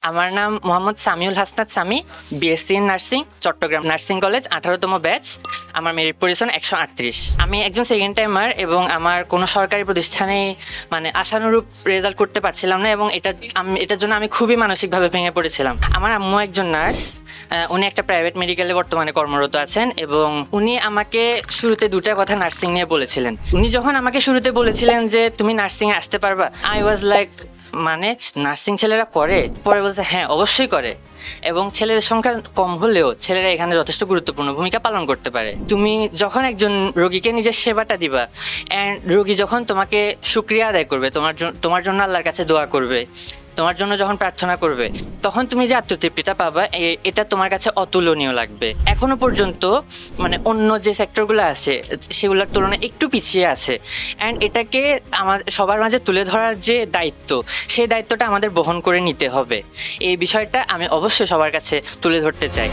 আমার নাম Mohammad Samiul Hasnat Sami, BSc in nursing, Chattogram nursing college, 18তম ব্যাচ। আমার মেরিট পজিশন 138। আমি একজন সেকেন্ড টাইমার এবং আমার কোনো সরকারি প্রতিষ্ঠানে মানে আশানুরূপ রেজাল্ট করতে পারছিলাম না এবং এটার জন্য আমি খুবই মানসিকভাবে ভেঙে পড়েছিলাম। আমার আম্মু একজন নার্স, উনি একটা প্রাইভেট মেডিকেলে বর্তমানে কর্মরত আছেন এবং উনি আমাকে শুরুতে দুটা কথা নার্সিং নিয়ে বলেছিলেন। উনি যখন আমাকে শুরুতে বলেছিলেন যে তুমি নার্সিংয়ে আসতে পারবা, আই ওয়াজ লাইক মানে নার্সিং ছেলেরা করে? পরে বলছে হ্যাঁ অবশ্যই করে, এবং ছেলেদের সংখ্যা কম হলেও ছেলেরা এখানে যথেষ্ট গুরুত্বপূর্ণ ভূমিকা পালন করতে পারে। তুমি যখন একজন রোগীকে নিজের সেবাটা দিবা অ্যান্ড রোগী যখন তোমাকে শুকরিয়া আদায় করবে, তোমার জন্য আল্লাহর কাছে দোয়া করবে, তোমার জন্য যখন প্রার্থনা করবে, তখন তুমি যে আত্মতৃপ্তিটা পাবা এটা তোমার কাছে অতুলনীয় লাগবে। এখনো পর্যন্ত মানে অন্য যে সেক্টরগুলো আছে সেগুলোর তুলনায় একটু পিছিয়ে আছে, অ্যান্ড এটাকে আমাদের সবার মাঝে তুলে ধরার যে দায়িত্ব, সেই দায়িত্বটা আমাদের বহন করে নিতে হবে। এই বিষয়টা আমি অবশ্যই সবার কাছে তুলে ধরতে চাই।